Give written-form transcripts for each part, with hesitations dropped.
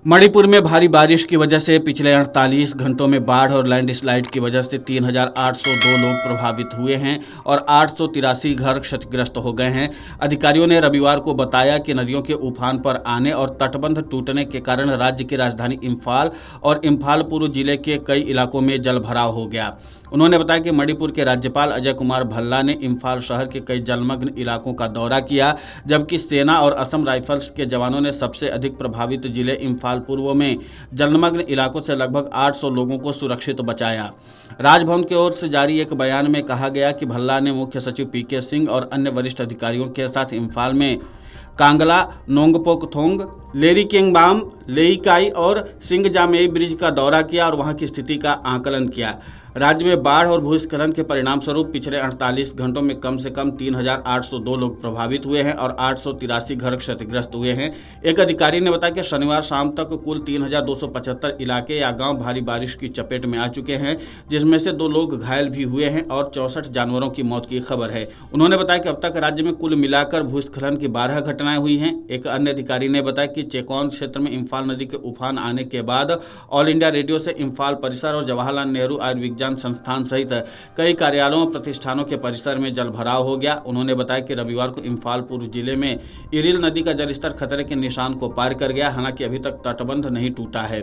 मणिपुर में भारी बारिश की वजह से पिछले 48 घंटों में बाढ़ और लैंडस्लाइड की वजह से 3,802 लोग प्रभावित हुए हैं और 883 घर क्षतिग्रस्त हो गए हैं। अधिकारियों ने रविवार को बताया कि नदियों के उफान पर आने और तटबंध टूटने के कारण राज्य की राजधानी इम्फाल और इम्फाल पूर्व जिले के कई इलाकों में जलभराव हो गया। उन्होंने बताया कि मणिपुर के राज्यपाल अजय कुमार भल्ला ने इम्फाल शहर के कई जलमग्न इलाकों का दौरा किया, जबकि सेना और असम राइफल्स के जवानों ने सबसे अधिक प्रभावित जिले इम्फाल पूर्व में जलमग्न इलाकों से लगभग 800 लोगों को सुरक्षित बचाया। राजभवन की ओर से जारी एक बयान में कहा गया कि भल्ला ने मुख्य सचिव पीके सिंह और अन्य वरिष्ठ अधिकारियों के साथ इम्फाल में कांगला, नोंगपोकथोंग, लेरीकेंगबाम, लेईकाई और सिंगजामेई ब्रिज का दौरा किया और वहां की स्थिति का आकलन किया। राज्य में बाढ़ और भूस्खलन के परिणाम स्वरूप पिछले 48 घंटों में कम से कम 3,802 लोग प्रभावित हुए हैं और 883 घर क्षतिग्रस्त हुए हैं। एक अधिकारी ने बताया कि शनिवार शाम तक कुल 3,275 इलाके या गांव भारी बारिश की चपेट में आ चुके हैं, जिसमें से 2 लोग घायल भी हुए हैं और 64 जानवरों की मौत की खबर है। उन्होंने बताया कि अब तक राज्य में कुल मिलाकर भूस्खलन की 12 घटनाएं हुई हैं। एक अन्य अधिकारी ने बताया कि चेकॉन क्षेत्र में इम्फाल नदी के उफान आने के बाद ऑल इंडिया रेडियो से इम्फाल परिसर और जवाहरलाल नेहरू आयुर्विज्ञान संस्थान सहित कई कार्यालयों और प्रतिष्ठानों के परिसर में जलभराव हो गया। उन्होंने बताया कि रविवार को इम्फाल पूर्व जिले में इरिल नदी का जलस्तर खतरे के निशान को पार कर गया, हालांकि अभी तक तटबंध नहीं टूटा है।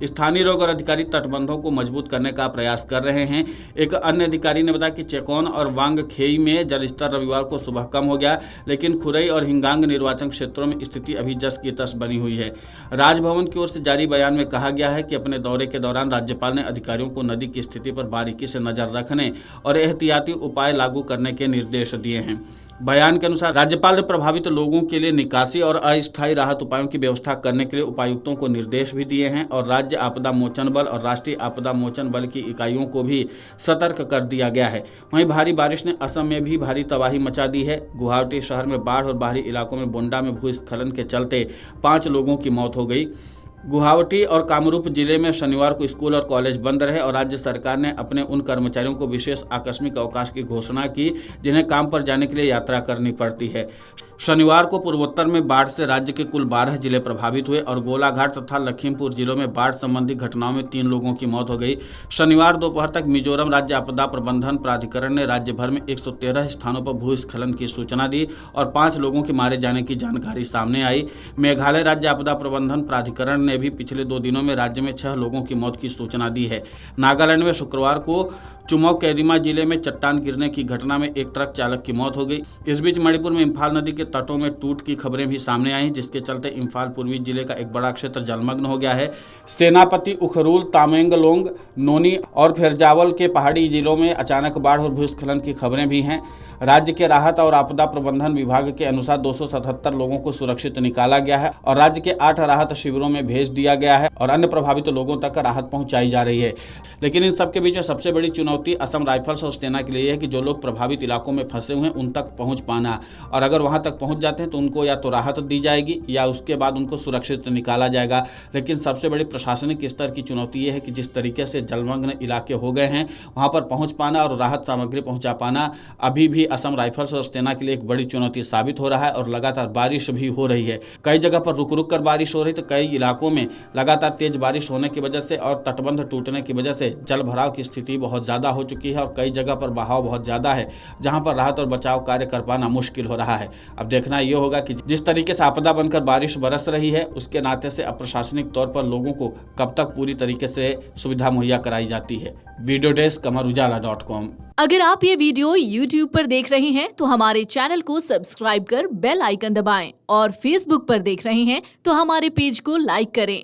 स्थानीय लोग और अधिकारी तटबंधों को मजबूत करने का प्रयास कर रहे हैं। एक अन्य अधिकारी ने बताया कि चेकॉन और वांगखेई में जलस्तर रविवार को सुबह कम हो गया, लेकिन खुरई और हिंगांग निर्वाचन क्षेत्रों में स्थिति अभी जस की तस बनी हुई है। राजभवन की ओर से जारी बयान में कहा गया है कि अपने दौरे के दौरान राज्यपाल ने अधिकारियों को नदी की स्थिति पर बारीकी से नजर रखने और एहतियाती उपाय लागू करने के निर्देश दिए हैं। बयान के अनुसार राज्यपाल ने प्रभावित लोगों के लिए निकासी और अस्थायी राहत उपायों की व्यवस्था करने के लिए उपायुक्तों को निर्देश भी दिए हैं और राज्य आपदा मोचन बल और राष्ट्रीय आपदा मोचन बल की इकाइयों को भी सतर्क कर दिया गया है। वहीं भारी बारिश ने असम में भी भारी तबाही मचा दी है। गुवाहाटी शहर में बाढ़ और बाहरी इलाकों में बोंडा में भूस्खलन के चलते 5 लोगों की मौत हो गई। गुवाहाटी और कामरूप जिले में शनिवार को स्कूल और कॉलेज बंद रहे और राज्य सरकार ने अपने उन कर्मचारियों को विशेष आकस्मिक अवकाश की घोषणा की जिन्हें काम पर जाने के लिए यात्रा करनी पड़ती है। शनिवार को पूर्वोत्तर में बाढ़ से राज्य के कुल 12 जिले प्रभावित हुए और गोलाघाट तथा लखीमपुर जिलों में बाढ़ संबंधी घटनाओं में 3 लोगों की मौत हो गई। शनिवार दोपहर तक मिजोरम राज्य आपदा प्रबंधन प्राधिकरण ने राज्य भर में 113 स्थानों पर भूस्खलन की सूचना दी और 5 लोगों के मारे जाने की जानकारी सामने आई। मेघालय राज्य आपदा प्रबंधन प्राधिकरण ने भी पिछले 2 दिनों में राज्य में 6 लोगों की मौत की सूचना दी है। नागालैंड में शुक्रवार को चुमौक कैदिमा जिले में चट्टान गिरने की घटना में एक ट्रक चालक की मौत हो गई। इस बीच मणिपुर में इम्फाल नदी के तटों में टूट की खबरें भी सामने आई, जिसके चलते इम्फाल पूर्वी जिले का एक बड़ा क्षेत्र जलमग्न हो गया है। सेनापति उखरूल, तामेंगलोंग, नोनी और फेरजावल के पहाड़ी जिलों में अचानक बाढ़ और भूस्खलन की खबरें भी हैं। राज्य के राहत और आपदा प्रबंधन विभाग के अनुसार 277 लोगों को सुरक्षित निकाला गया है और राज्य के 8 राहत शिविरों में भेज दिया गया है और अन्य प्रभावित लोगों तक राहत पहुंचाई जा रही है। लेकिन इन सबके बीच में सबसे बड़ी चुनौती असम राइफल्स और सेना के लिए है कि जो लोग प्रभावित इलाकों में फंसे हुए हैं उन तक पहुंच पाना, और अगर वहां तक पहुंच जाते हैं तो उनको या तो राहत दी जाएगी या उसके बाद उनको सुरक्षित निकाला जाएगा। लेकिन सबसे बड़ी प्रशासनिक स्तर की चुनौती ये है कि जिस तरीके से जलमग्न इलाके हो गए हैं वहां पर पहुंच पाना और राहत सामग्री पहुंचा पाना अभी भी असम राइफल्स और सेना के लिए एक बड़ी चुनौती साबित हो रहा है। और लगातार बारिश भी हो रही है, कई जगह पर रुक रुक कर बारिश हो रही, तो कई इलाकों में लगातार तेज बारिश होने की वजह से और तटबंध टूटने की वजह से जल भराव की स्थिति बहुत ज्यादा हो चुकी है और कई जगह पर बहाव बहुत ज्यादा है, जहां पर राहत और बचाव कार्य कर पाना मुश्किल हो रहा है। अब देखना यह होगा कि जिस तरीके से आपदा बनकर बारिश बरस रही है उसके नाते से अप्रशासनिक तौर पर लोगों को कब तक पूरी तरीके से सुविधा मुहैया कराई जाती है। Video desk amarujala.com। अगर आप ये वीडियो YouTube पर देख रहे हैं तो हमारे चैनल को सब्सक्राइब कर बेल आइकन दबाएं और Facebook पर देख रहे हैं तो हमारे पेज को लाइक करें।